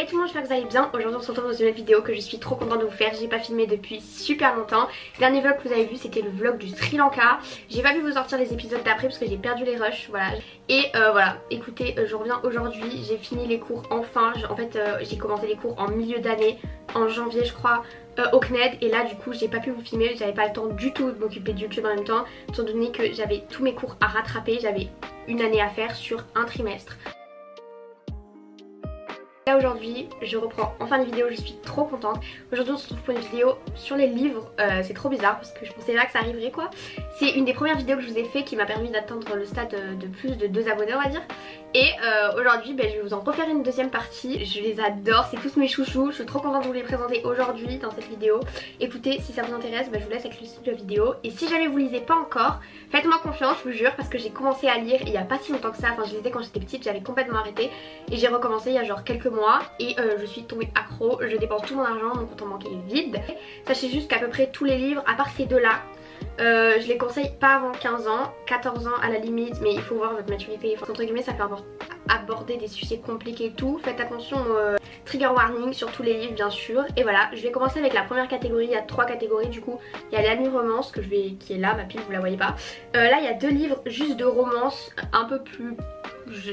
Hey tout le monde, j'espère que vous allez bien. Aujourd'hui on se retrouve dans une nouvelle vidéo que je suis trop contente de vous faire. J'ai pas filmé depuis super longtemps. Le dernier vlog que vous avez vu c'était le vlog du Sri Lanka. J'ai pas pu vous sortir les épisodes d'après parce que j'ai perdu les rushs, voilà. Et voilà, écoutez, je reviens aujourd'hui. J'ai fini les cours enfin. En fait j'ai commencé les cours en milieu d'année, en janvier je crois, au CNED. Et là du coup j'ai pas pu vous filmer, j'avais pas le temps du tout de m'occuper de YouTube en même temps, étant donné que j'avais tous mes cours à rattraper. J'avais une année à faire sur un trimestre. Là aujourd'hui je reprends enfin les vidéos, je suis trop contente. Aujourd'hui on se retrouve pour une vidéo sur les livres. C'est trop bizarre parce que je pensais pas que ça arriverait quoi. C'est une des premières vidéos que je vous ai fait qui m'a permis d'atteindre le stade de plus de 2 abonnés on va dire. Et aujourd'hui je vais vous en refaire une deuxième partie. Je les adore, c'est tous mes chouchous. Je suis trop contente de vous les présenter aujourd'hui dans cette vidéo. Écoutez, si ça vous intéresse, je vous laisse avec le titre de la vidéo. Et si jamais vous lisez pas encore, faites-moi confiance, je vous jure, parce que j'ai commencé à lire il y a pas si longtemps que ça. Enfin je lisais quand j'étais petite, j'avais complètement arrêté. Et j'ai recommencé il y a genre quelques mois. Et je suis tombée accro, je dépense tout mon argent, mon compte en banque est vide. Sachez juste qu'à peu près tous les livres, à part ces deux là, je les conseille pas avant 15 ans, 14 ans à la limite, mais il faut voir votre maturité. Enfin, entre guillemets ça peut aborder des sujets compliqués et tout. Faites attention trigger warning sur tous les livres bien sûr. Et voilà, je vais commencer avec la première catégorie. Il y a 3 catégories du coup. Il y a l'anime romance qui est là, ma pile vous la voyez pas. Là il y a 2 livres juste de romance, un peu plus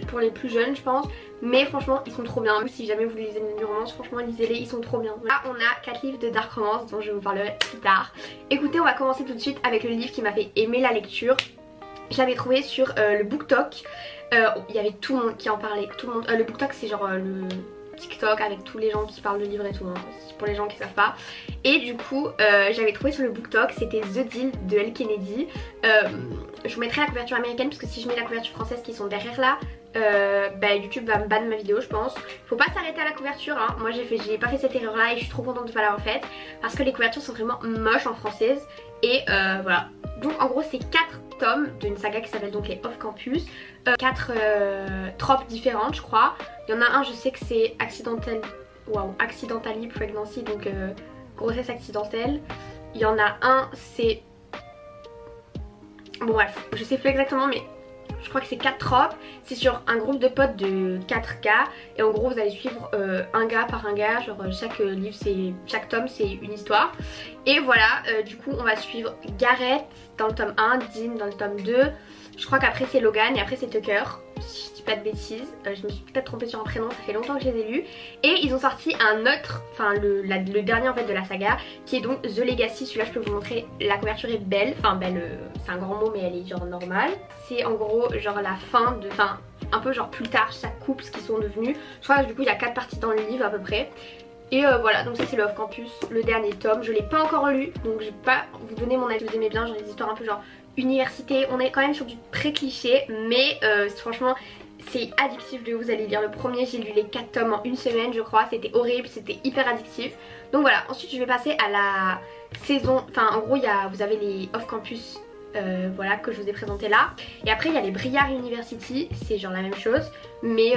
pour les plus jeunes je pense, mais franchement ils sont trop bien. Si jamais vous lisez du romance, franchement lisez-les, ils sont trop bien. Là on a 4 livres de dark romance dont je vous parlerai plus tard. Écoutez, on va commencer tout de suite avec le livre qui m'a fait aimer la lecture. Je l'avais trouvé sur le BookTok. Il y avait tout le monde qui en parlait, tout le monde. Le BookTok c'est genre le TikTok avec tous les gens qui parlent de livres et tout, hein, pour les gens qui savent pas. Et du coup j'avais trouvé sur le BookTok, c'était The Deal de Elle Kennedy. Je vous mettrai la couverture américaine parce que si je mets la couverture française qui sont derrière là, YouTube va me ban ma vidéo je pense. Faut pas s'arrêter à la couverture hein. Moi j'ai pas fait cette erreur là et je suis trop contente de pas l'avoir faite parce que les couvertures sont vraiment moches en française. Et voilà, donc en gros c'est 4 tomes d'une saga qui s'appelle donc les Off Campus, 4 tropes différentes je crois. Il y en a un je sais que c'est accidentally pregnancy, donc grossesse accidentelle. Il y en a un c'est, bon bref je sais plus exactement mais je crois que c'est 4 tropes. C'est sur un groupe de potes de 4 gars. Et en gros vous allez suivre un gars par un gars. Genre chaque tome c'est une histoire. Et voilà, du coup on va suivre Gareth dans le tome 1, Dean dans le tome 2. Je crois qu'après c'est Logan et après c'est Tucker, si je dis pas de bêtises. Je me suis peut-être trompée sur un prénom, ça fait longtemps que je les ai lus. Et ils ont sorti un autre, enfin le dernier en fait de la saga, qui est donc The Legacy. Celui-là je peux vous montrer, la couverture est belle. Enfin belle, c'est un grand mot mais elle est genre normale. C'est en gros genre la fin de, enfin un peu genre plus tard chaque couple ce qu'ils sont devenus. Je crois que du coup il y a 4 parties dans le livre à peu près. Et voilà, donc ça c'est le Off Campus, le dernier tome. Je l'ai pas encore lu donc je vais pas vous donner mon avis. Si vous aimez bien genre les histoires un peu genre université, on est quand même sur du très cliché, mais franchement c'est addictif de vous allez lire. Le premier j'ai lu les 4 tomes en une semaine je crois, c'était horrible, c'était hyper addictif. Donc voilà, ensuite je vais passer à la saison, enfin en gros vous avez les Off Campus voilà que je vous ai présenté là. Et après il y a les Briar University, c'est genre la même chose mais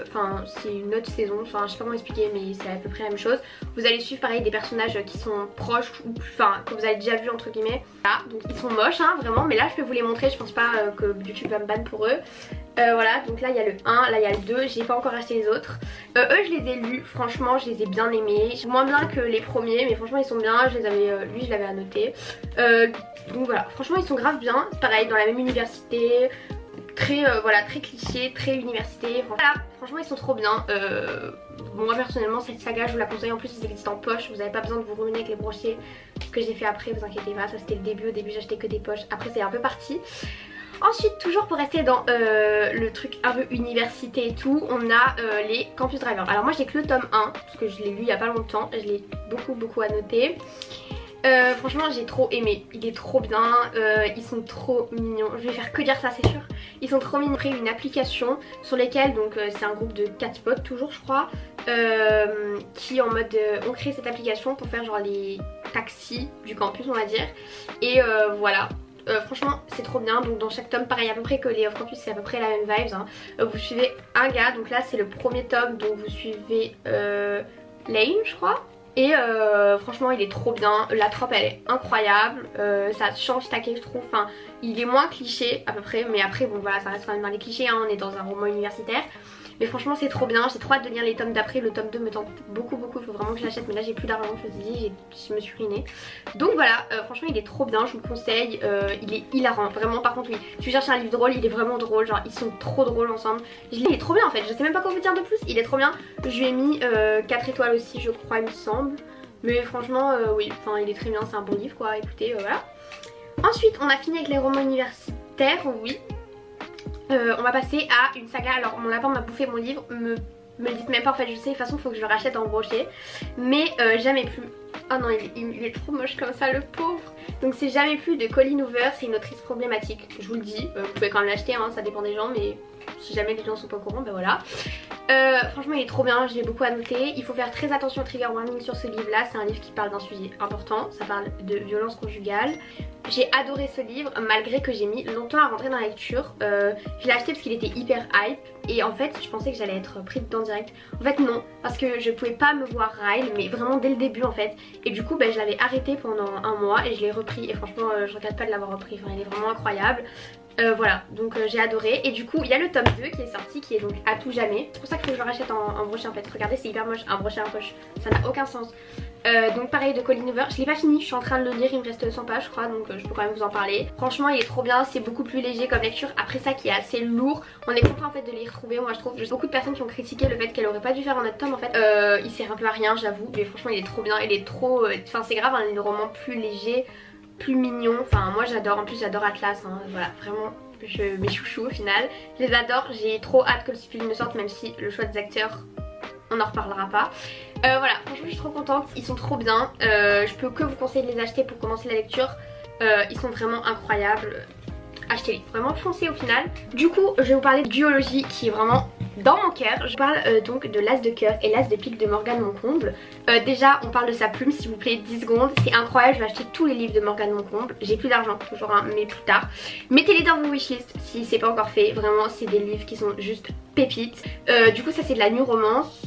enfin c'est une autre saison, enfin je sais pas comment expliquer mais c'est à peu près la même chose. Vous allez suivre pareil des personnages qui sont proches ou enfin que vous avez déjà vu entre guillemets. Voilà, donc ils sont moches hein, vraiment, mais là je peux vous les montrer, je pense pas que YouTube va me ban pour eux. Voilà, donc là il y a le 1, là il y a le 2, j'ai pas encore acheté les autres. Eux je les ai lus, franchement je les ai bien aimés. Moins bien que les premiers mais franchement ils sont bien, je les avais, lui je l'avais annoté. Donc voilà, franchement ils sont grave bien, c'est pareil dans la même université. Très voilà, très cliché, très université. Voilà, franchement ils sont trop bien. Moi personnellement cette saga je vous la conseille, en plus ils existent en poche, vous n'avez pas besoin de vous ruiner avec les brochets. Ce que j'ai fait après, vous inquiétez pas, ça c'était le début. Au début j'achetais que des poches, après c'est un peu parti. Ensuite toujours pour rester dans le truc un peu université et tout, on a les Campus Drivers. Alors moi j'ai que le tome 1 parce que je l'ai lu il y a pas longtemps, je l'ai beaucoup annoté. Franchement j'ai trop aimé, il est trop bien, ils sont trop mignons, je vais faire que dire ça c'est sûr. Ils sont trop mignons. Après une application sur lesquelles donc c'est un groupe de 4 potes toujours je crois, qui en mode ont créé cette application pour faire genre les taxis du campus on va dire. Et voilà. Franchement c'est trop bien, donc dans chaque tome pareil à peu près que les Off Campus c'est à peu près la même vibes hein. Vous suivez un gars, donc là c'est le premier tome, donc vous suivez Lane je crois. Et franchement il est trop bien, la trope elle est incroyable, ça change taquet je trouve, enfin il est moins cliché à peu près, mais après bon voilà ça reste quand même dans les clichés hein, on est dans un roman universitaire. Mais franchement c'est trop bien, j'ai trop hâte de lire les tomes d'après. Le tome 2 me tente beaucoup, il faut vraiment que je l'achète, mais là j'ai plus d'argent, je me dis, je me suis ruinée. Donc voilà, franchement il est trop bien, je vous le conseille, il est hilarant, vraiment. Par contre oui, si tu cherches un livre drôle, il est vraiment drôle, genre ils sont trop drôles ensemble. Il est trop bien en fait, je sais même pas quoi vous dire de plus, il est trop bien. Je lui ai mis 4 étoiles aussi je crois il me semble. Mais franchement oui, enfin il est très bien, c'est un bon livre quoi, écoutez, voilà. Ensuite on a fini avec les romans universitaires, oui. On va passer à une saga. Alors mon lapin m'a bouffé mon livre, me le dites même pas en fait, je sais, de toute façon il faut que je le rachète en brochet. Mais jamais plus. Oh non il est trop moche comme ça le pauvre. Donc c'est Jamais plus de Colleen Hoover, c'est une autrice problématique, je vous le dis. Vous pouvez quand même l'acheter hein, ça dépend des gens, mais si jamais les gens sont pas au courant, ben voilà. Franchement il est trop bien, je l'ai beaucoup annoté. Il faut faire très attention au trigger warning sur ce livre là. C'est un livre qui parle d'un sujet important, ça parle de violence conjugale. J'ai adoré ce livre malgré que j'ai mis longtemps à rentrer dans la lecture. Je l'ai acheté parce qu'il était hyper hype. Et en fait je pensais que j'allais être prise dedans direct. En fait non, parce que je pouvais pas me voir Ryle, mais vraiment dès le début en fait. Et du coup je l'avais arrêté pendant un mois et je l'ai repris. Et franchement je regrette pas de l'avoir repris, enfin, il est vraiment incroyable. Voilà, donc j'ai adoré. Et du coup il y a le tome 2 qui est sorti, qui est donc À tout jamais. C'est pour ça qu'il faut que je le rachète en brochet en fait. Regardez c'est hyper moche, un brochet en poche, ça n'a aucun sens. Donc pareil de Colleen Hoover, je l'ai pas fini, je suis en train de le lire, il me reste 100 pages je crois, donc je peux quand même vous en parler. Franchement il est trop bien, c'est beaucoup plus léger comme lecture, après ça qui est assez lourd. On est content en fait de les retrouver, moi je trouve. J'ai beaucoup de personnes qui ont critiqué le fait qu'elle aurait pas dû faire un autre tome en fait. Il sert un peu à rien j'avoue, mais franchement il est trop bien, il est trop... Enfin c'est grave, un roman plus léger, plus mignon, enfin moi j'adore, en plus j'adore Atlas, hein. Voilà vraiment mes chouchous au final. Je les adore, j'ai trop hâte que le film me sorte, même si le choix des acteurs on en reparlera pas. Voilà, franchement je suis trop contente, ils sont trop bien. Je peux que vous conseiller de les acheter pour commencer la lecture. Ils sont vraiment incroyables. Achetez-les, vraiment foncez au final. Du coup je vais vous parler de duologie qui est vraiment dans mon cœur. Je parle donc de L'As de cœur et L'As de pique de Morgane Moncomble. Déjà on parle de sa plume s'il vous plaît, 10 secondes. C'est incroyable, je vais acheter tous les livres de Morgane Moncomble. J'ai plus d'argent toujours hein, mais plus tard. Mettez-les dans vos wishlist si c'est pas encore fait. Vraiment c'est des livres qui sont juste pépites. Du coup ça c'est de la new romance.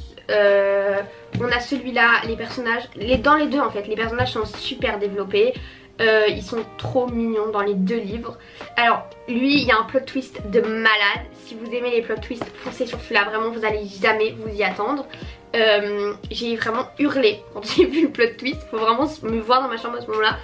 On a celui-là, les personnages, dans les deux en fait, les personnages sont super développés. Ils sont trop mignons dans les deux livres. Alors lui il y a un plot twist de malade. Si vous aimez les plot twists, foncez sur celui-là, vraiment vous allez jamais vous y attendre. J'ai vraiment hurlé quand j'ai vu le plot twist. Faut vraiment me voir dans ma chambre à ce moment là.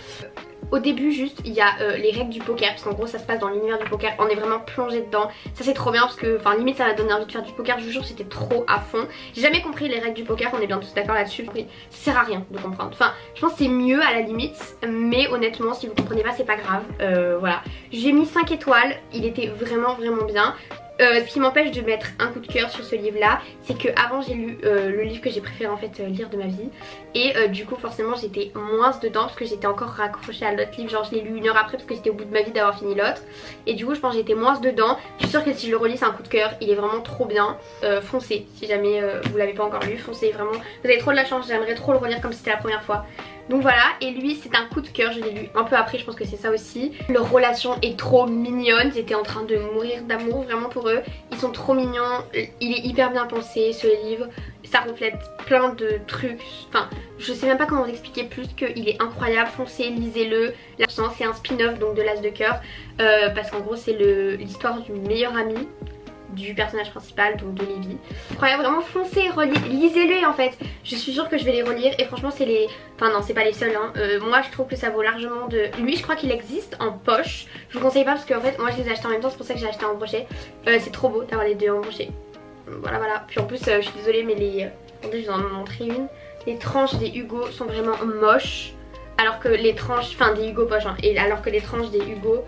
Au début juste il y a les règles du poker, parce qu'en gros ça se passe dans l'univers du poker, on est vraiment plongé dedans. Ça c'est trop bien parce que enfin limite ça m'a donné envie de faire du poker, je vous jure c'était trop à fond. J'ai jamais compris les règles du poker, on est bien tous d'accord là-dessus. Ça sert à rien de comprendre, enfin je pense que c'est mieux à la limite, mais honnêtement si vous comprenez pas c'est pas grave. Voilà, j'ai mis 5 étoiles, il était vraiment bien. Ce qui m'empêche de mettre un coup de cœur sur ce livre là, c'est que avant j'ai lu le livre que j'ai préféré en fait lire de ma vie. Et du coup forcément j'étais moins dedans parce que j'étais encore raccrochée à l'autre livre. Genre je l'ai lu 1 heure après parce que j'étais au bout de ma vie d'avoir fini l'autre. Et du coup je pense que j'étais moins dedans. Je suis sûre que si je le relis c'est un coup de cœur, il est vraiment trop bien. Foncez si jamais vous l'avez pas encore lu, foncez vraiment. Vous avez trop de la chance, j'aimerais trop le relire comme si c'était la première fois. Donc voilà, et lui c'est un coup de cœur, je l'ai lu un peu après, je pense que c'est ça aussi. Leur relation est trop mignonne, j'étais en train de mourir d'amour vraiment pour eux. Ils sont trop mignons, il est hyper bien pensé ce livre. Ça reflète plein de trucs, enfin je sais même pas comment vous expliquer plus qu'il est incroyable, foncez, lisez-le. C'est un spin-off donc de L'As de cœur, parce qu'en gros c'est l'histoire du meilleur ami du personnage principal, donc de Lévi. Incroyable, vraiment foncez, lisez-les en fait. Je suis sûre que je vais les relire et franchement c'est les... Enfin non c'est pas les seuls hein. Moi je trouve que ça vaut largement de... Lui je crois qu'il existe en poche. Je vous conseille pas parce qu'en fait moi je les ai achetés en même temps, c'est pour ça que j'ai acheté en brochet. C'est trop beau d'avoir les deux en brochet. Voilà. Puis en plus je suis désolée mais les... Attendez je vais en montrer une. Les tranches des Hugo sont vraiment moches. Alors que les tranches... Enfin des Hugo poche hein. Et alors que les tranches des Hugo...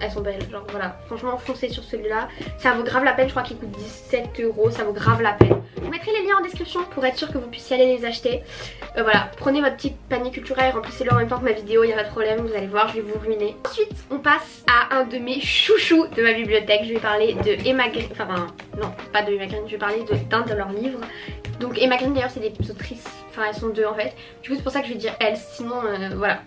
elles sont belles, genre voilà, franchement foncez sur celui-là, ça vaut grave la peine, je crois qu'il coûte 17 €, ça vaut grave la peine. Je vous mettrai les liens en description pour être sûr que vous puissiez aller les acheter. Voilà, prenez votre petit panier culturel, remplissez-le en même temps que ma vidéo, il n'y a pas de problème, vous allez voir, je vais vous ruiner. Ensuite on passe à un de mes chouchous de ma bibliothèque, je vais parler de Emma Green, enfin non pas de Emma Green, je vais parler d'un de leurs livres. Donc Emma Green d'ailleurs c'est des autrices, enfin elles sont deux en fait, du coup c'est pour ça que je vais dire elles, sinon voilà.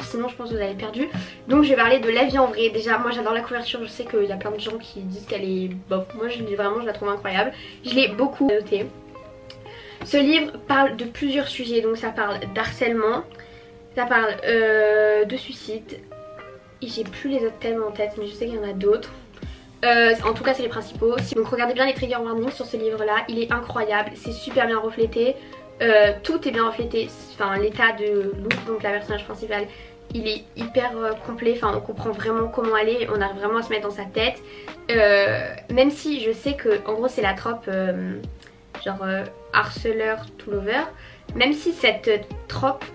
Sinon je pense que vous avez perdu. Donc je vais parler de La vie en vrai. Déjà moi j'adore la couverture, je sais qu'il y a plein de gens qui disent qu'elle est bof. Moi je la trouve incroyable. Je l'ai beaucoup noté. Ce livre parle de plusieurs sujets. Donc ça parle d'harcèlement, ça parle de suicide. Et j'ai plus les autres thèmes en tête mais je sais qu'il y en a d'autres. En tout cas c'est les principaux. Donc regardez bien les trigger warnings sur ce livre là, il est incroyable, c'est super bien reflété. Tout est bien reflété, enfin l'état de Luke, donc la personnage principale, il est hyper complet, enfin on comprend vraiment comment elle est, on arrive vraiment à se mettre dans sa tête. Même si je sais que en gros c'est la trope genre harceleur to lover, même si cette trope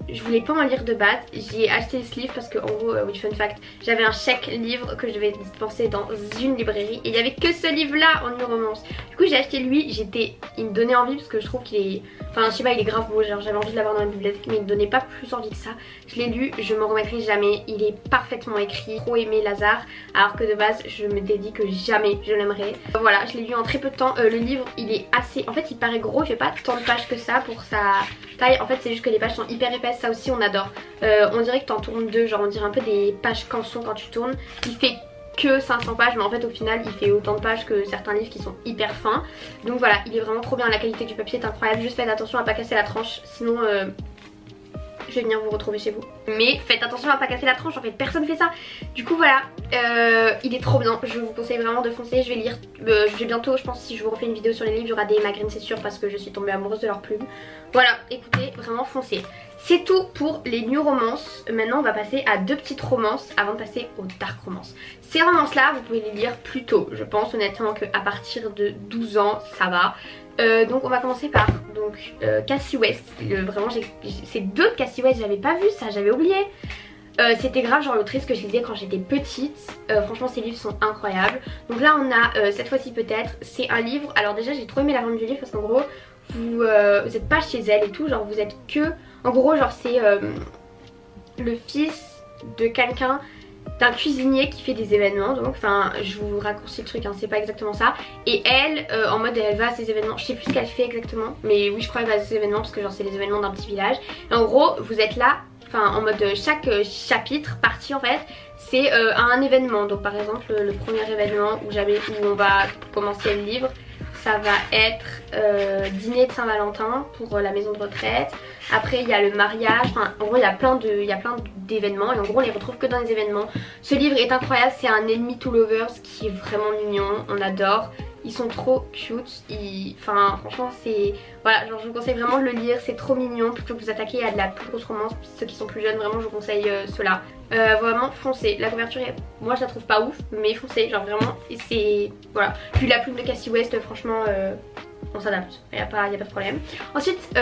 je voulais pas en lire de base, j'ai acheté ce livre parce que en gros, oui fun fact, j'avais un chèque livre que je devais dispenser dans une librairie et il y avait que ce livre là en romance. Du coup j'ai acheté lui, il me donnait envie parce que je trouve qu'il est, enfin je sais pas, il est grave beau, genre j'avais envie de l'avoir dans la bibliothèque mais il me donnait pas plus envie que ça. Je l'ai lu, je me remettrai jamais, il est parfaitement écrit, trop aimé Lazare, alors que de base je m'étais dit que jamais je l'aimerais. Voilà, je l'ai lu en très peu de temps, le livre il est assez, en fait il paraît gros, il fait pas tant de pages que ça pour sa taille, en fait c'est juste que les pages sont hyper épaisses, ça aussi on adore. On dirait que t'en tournes deux, genre on dirait un peu des pages canson quand tu tournes. Il fait que 500 pages mais en fait au final il fait autant de pages que certains livres qui sont hyper fins. Donc voilà, il est vraiment trop bien, la qualité du papier est incroyable, juste faites attention à pas casser la tranche sinon je vais venir vous retrouver chez vous. Mais faites attention à pas casser la tranche, en fait personne fait ça. Du coup voilà, il est trop bien, je vous conseille vraiment de foncer. Je vais lire, je vais bientôt, je pense, si je vous refais une vidéo sur les livres, il y aura des Magrines c'est sûr parce que je suis tombée amoureuse de leurs plumes. Voilà, écoutez, vraiment foncez. C'est tout pour les new romances. Maintenant on va passer à deux petites romances avant de passer aux dark romances. Ces romances là vous pouvez les lire plus tôt, je pense honnêtement qu'à partir de 12 ans ça va. Donc on va commencer par Cassie West. Vraiment c'est deux de Cassie West, j'avais pas vu ça, j'avais oublié. C'était grave genre l'autrice que je lisais quand j'étais petite. Franchement ces livres sont incroyables. Donc là on a cette fois-ci peut-être, c'est un livre. Alors déjà j'ai trop aimé la forme du livre parce qu'en gros vous êtes pas chez elle et tout, genre vous êtes que, en gros genre c'est le fils de quelqu'un, d'un cuisinier qui fait des événements, donc enfin je vous raccourcis le truc hein, c'est pas exactement ça. Et elle en mode elle va à ces événements, je sais plus ce qu'elle fait exactement mais oui je crois qu'elle va à ces événements parce que genre c'est les événements d'un petit village. Et en gros vous êtes là, enfin en mode chaque chapitre, partie en fait c'est un événement. Donc par exemple le premier événement où on va commencer le livre, ça va être dîner de Saint-Valentin pour la maison de retraite. Après il y a le mariage, enfin en gros il y a plein d'événements et en gros on les retrouve que dans les événements. Ce livre est incroyable, c'est un Enemy to Lovers qui est vraiment mignon, on adore. Ils sont trop cute, enfin franchement c'est, voilà, genre je vous conseille vraiment de le lire, c'est trop mignon. Plutôt que vous attaquer à de la plus grosse romance, ceux qui sont plus jeunes vraiment je vous conseille ceux-là. Vraiment foncez, la couverture est, moi je la trouve pas ouf mais foncez, genre vraiment, et c'est, voilà. Puis la plume de Cassie West franchement on s'adapte, il n'y a pas de problème. Ensuite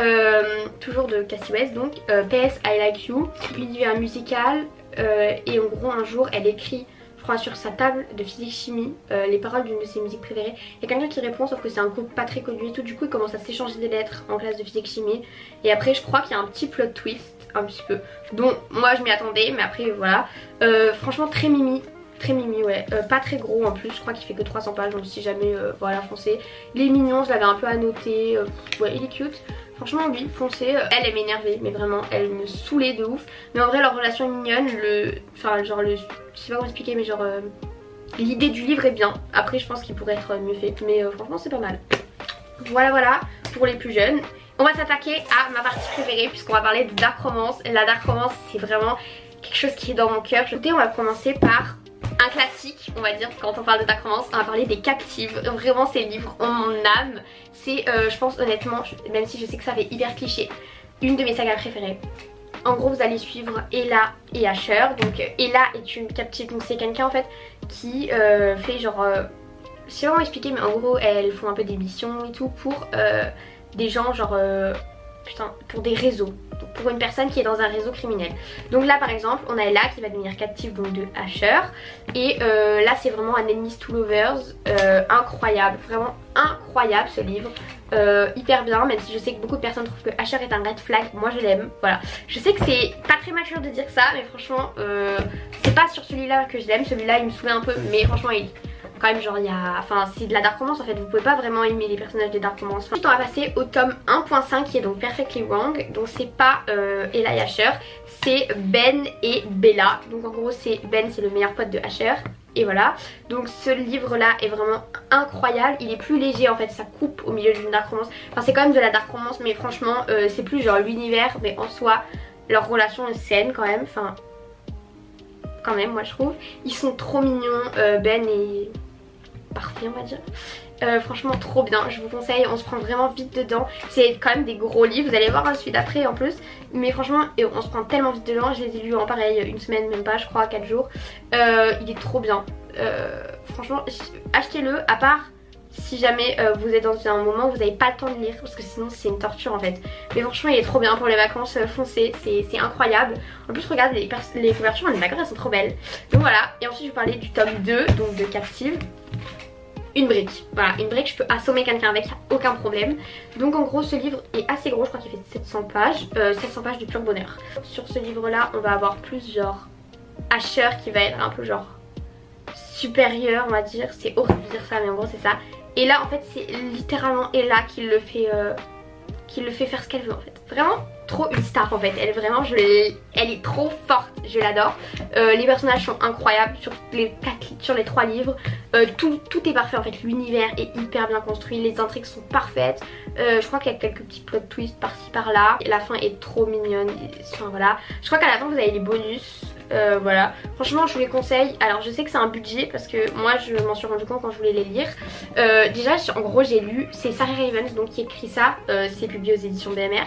toujours de Cassie West donc PS I Like You, l'univers musical et en gros un jour elle écrit, je crois, sur sa table de physique chimie les paroles d'une de ses musiques préférées. Il y a quelqu'un qui répond sauf que c'est un couple pas très connu et tout, du coup ils commencent à s'échanger des lettres en classe de physique chimie et après je crois qu'il y a un petit plot twist un petit peu, donc moi je m'y attendais mais après voilà. Franchement très mimi ouais, pas très gros en plus, je crois qu'il fait que 300 pages donc si jamais voilà foncez. Il est mignon, je l'avais un peu annoté, ouais il est cute. Franchement oui, foncez. Elle m'énervait mais vraiment elle me saoulait de ouf. Mais en vrai leur relation est mignonne, enfin genre je sais pas comment expliquer mais genre l'idée du livre est bien. Après je pense qu'il pourrait être mieux fait mais franchement c'est pas mal. Voilà pour les plus jeunes. On va s'attaquer à ma partie préférée puisqu'on va parler de dark romance. La dark romance c'est vraiment quelque chose qui est dans mon cœur. Écoutez, on va commencer par un classique on va dire quand on parle de dark romance. On va parler des Captives. Vraiment ces livres ont mon âme. C'est je pense honnêtement, même si je sais que ça fait hyper cliché, une de mes sagas préférées. En gros vous allez suivre Ella et Asher. Donc Ella est une captive, donc c'est quelqu'un en fait qui fait genre je sais pas comment expliquer mais en gros elles font un peu des missions et tout pour des gens genre putain, pour des réseaux, donc pour une personne qui est dans un réseau criminel. Donc là par exemple on a Ella qui va devenir captive donc de Asher. Et là c'est vraiment un Enemies to Lovers, incroyable, vraiment incroyable ce livre, hyper bien. Même si je sais que beaucoup de personnes trouvent que Asher est un red flag, moi je l'aime, voilà. Je sais que c'est pas très mature de dire ça mais franchement c'est pas sur celui-là que je l'aime, celui-là il me saoulait un peu mais franchement il quand même genre il y a, enfin c'est de la dark romance en fait, vous pouvez pas vraiment aimer les personnages des dark romance. Ensuite on va passer au tome 1.5 qui est donc Perfectly Wrong. Donc c'est pas Ella et Asher, c'est Ben et Bella. Donc en gros c'est Ben, c'est le meilleur pote de Asher. Et voilà, donc ce livre là est vraiment incroyable. Il est plus léger en fait, ça coupe au milieu d'une dark romance. Enfin c'est quand même de la dark romance mais franchement c'est plus genre l'univers, mais en soi leur relation est saine quand même. Enfin quand même, moi je trouve. Ils sont trop mignons, Ben est parfait on va dire. Franchement trop bien, je vous conseille, on se prend vraiment vite dedans. C'est quand même des gros livres, vous allez voir celui d'après en plus. Mais franchement on se prend tellement vite dedans, je les ai lus en pareil une semaine, même pas je crois, 4 jours. Il est trop bien, franchement achetez-le, à part si jamais vous êtes dans un moment où vous n'avez pas le temps de lire, parce que sinon c'est une torture en fait. Mais franchement il est trop bien pour les vacances, foncez, c'est incroyable. En plus regarde les couvertures, les vacances elles sont trop belles. Donc voilà, et ensuite je vais parler du tome 2, donc de Captive. Une brique, voilà, une brique, je peux assommer quelqu'un avec, aucun problème. Donc en gros ce livre est assez gros, je crois qu'il fait 700 pages, 700 pages de pur bonheur. Sur ce livre là on va avoir plus genre Asher qui va être un peu genre supérieur on va dire, c'est horrible de dire ça mais en gros c'est ça. Et là en fait c'est littéralement Ella qui le fait faire ce qu'elle veut en fait. Vraiment trop une star en fait, elle est vraiment, elle est trop forte, je l'adore. Les personnages sont incroyables sur les 3 livres. Tout est parfait en fait, l'univers est hyper bien construit, les intrigues sont parfaites. Je crois qu'il y a quelques petits plot twists par-ci par-là. La fin est trop mignonne, enfin voilà. Je crois qu'à la fin vous avez les bonus. Voilà, franchement je vous les conseille. Alors je sais que c'est un budget parce que moi je m'en suis rendu compte quand je voulais les lire. Déjà en gros j'ai lu, c'est Sarah Ravens donc qui écrit ça, c'est publié aux éditions BMR.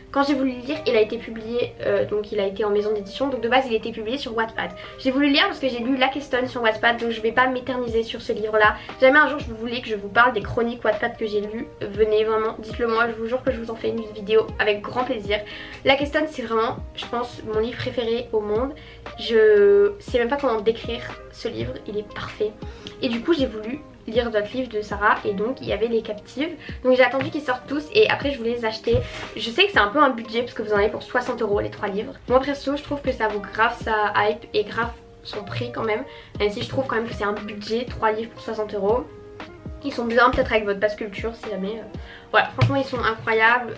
Quand j'ai voulu le lire, il a été publié, donc il a été en maison d'édition, donc de base il a été publié sur Wattpad. J'ai voulu le lire parce que j'ai lu La Keston sur Wattpad, donc je vais pas m'éterniser sur ce livre là. Jamais un jour je voulais que je vous parle des chroniques Wattpad que j'ai lues, venez vraiment, dites-le moi, je vous jure que je vous en fais une vidéo avec grand plaisir. La Keston c'est vraiment, je pense, mon livre préféré au monde. Je sais même pas comment décrire ce livre, il est parfait. Et du coup j'ai voulu lire d'autres livres de Sarah et donc il y avait les Captives. Donc j'ai attendu qu'ils sortent tous et après je voulais les acheter. Je sais que c'est un peu un budget parce que vous en avez pour 60 € les 3 livres. Moi perso je trouve que ça vaut grave sa hype et grave son prix quand même. Même si je trouve quand même que c'est un budget, 3 livres pour 60 €. Ils sont bien peut-être avec votre passe culture si jamais. Voilà, franchement ils sont incroyables.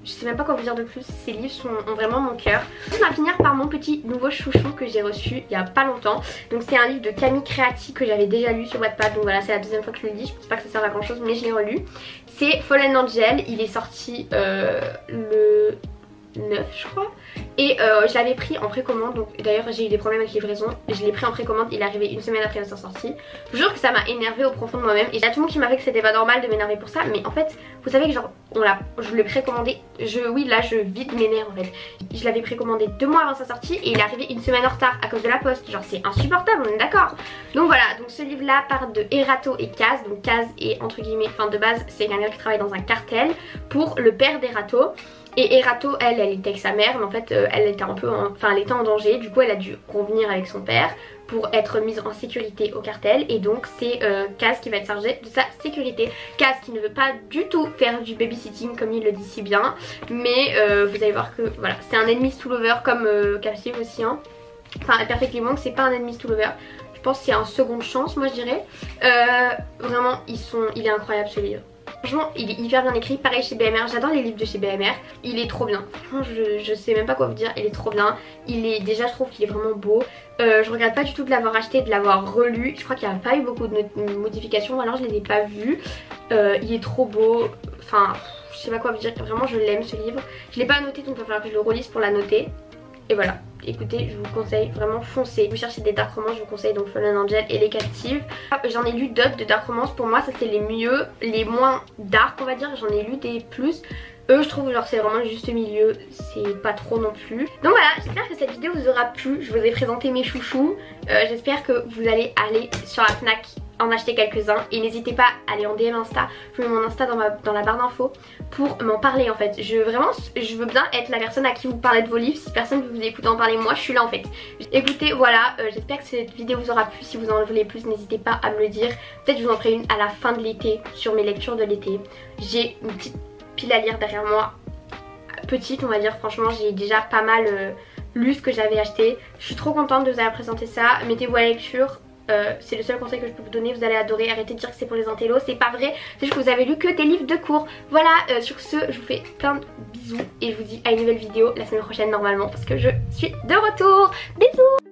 Je sais même pas quoi vous dire de plus, ces livres ont vraiment mon cœur. On va finir par mon petit nouveau chouchou que j'ai reçu il y a pas longtemps. Donc c'est un livre de Camille Creati que j'avais déjà lu sur Wattpad. Donc voilà, c'est la deuxième fois que je le lis, je pense pas que ça serve à grand chose mais je l'ai relu. C'est Fallen Angel, il est sorti le 9 je crois. Et je l'avais pris en précommande, donc d'ailleurs j'ai eu des problèmes avec livraison. Je l'ai pris en précommande, il est arrivé une semaine après sa sortie. Je vous jure que ça m'a énervé au profond de moi-même. Et il y a tout le monde qui m'a fait que c'était pas normal de m'énerver pour ça. Mais en fait, vous savez que genre, je l'ai précommandé. Oui là je vide mes nerfs en fait. Je l'avais précommandé 2 mois avant sa sortie et il est arrivé une semaine en retard à cause de la poste. Genre c'est insupportable, on est d'accord. Donc voilà, donc ce livre là part de Erato et Kaz. Donc Kaz est entre guillemets, enfin de base c'est quelqu'un qui travaille dans un cartel pour le père d'Erato. Et Erato, elle était avec sa mère, mais en fait elle était un peu elle était en danger. Du coup elle a dû convenir avec son père pour être mise en sécurité au cartel. Et donc c'est Kaz qui va être chargé de sa sécurité. Kaz qui ne veut pas du tout faire du babysitting comme il le dit si bien. Mais vous allez voir que voilà, c'est un enemies to lover comme Captive aussi hein. Enfin Perfectly Monk c'est pas un enemies to lover. Je pense que c'est un seconde chance moi je dirais. Vraiment il est incroyable ce livre. Franchement il est hyper bien écrit, pareil chez BMR, j'adore les livres de chez BMR, il est trop bien. Franchement je sais même pas quoi vous dire, il est trop bien. Déjà je trouve qu'il est vraiment beau. Je regrette pas du tout de l'avoir acheté, de l'avoir relu. Je crois qu'il n'y a pas eu beaucoup de modifications, alors je les ai pas vues. Il est trop beau, enfin je sais pas quoi vous dire, vraiment je l'aime ce livre. Je l'ai pas noté donc il va falloir que je le relise pour la noter. Et voilà, écoutez, je vous conseille vraiment foncez. Vous cherchez des dark romance, je vous conseille donc Fallen Angel et les Captives. J'en ai lu d'autres de dark romance, pour moi ça c'est les mieux, les moins dark on va dire. J'en ai lu des plus. Eux je trouve genre c'est vraiment le juste milieu, c'est pas trop non plus. Donc voilà, j'espère que cette vidéo vous aura plu. Je vous ai présenté mes chouchous. J'espère que vous allez aller sur la Fnac en acheter quelques-uns et n'hésitez pas à aller en DM Insta, je mets mon Insta dans la barre d'infos pour m'en parler en fait. Je veux bien être la personne à qui vous parlez de vos livres. Si personne ne veut vous écouter en parler, moi je suis là en fait. Écoutez voilà, j'espère que cette vidéo vous aura plu. Si vous en voulez plus n'hésitez pas à me le dire. Peut-être je vous en ferai une à la fin de l'été sur mes lectures de l'été. J'ai une petite pile à lire derrière moi, petite on va dire. Franchement j'ai déjà pas mal lu ce que j'avais acheté. Je suis trop contente de vous avoir présenté ça. Mettez-vous à la lecture. C'est le seul conseil que je peux vous donner, vous allez adorer. Arrêtez de dire que c'est pour les intellos, c'est pas vrai, c'est juste que vous avez lu que des livres de cours. Voilà, sur ce je vous fais plein de bisous et je vous dis à une nouvelle vidéo la semaine prochaine normalement parce que je suis de retour. Bisous.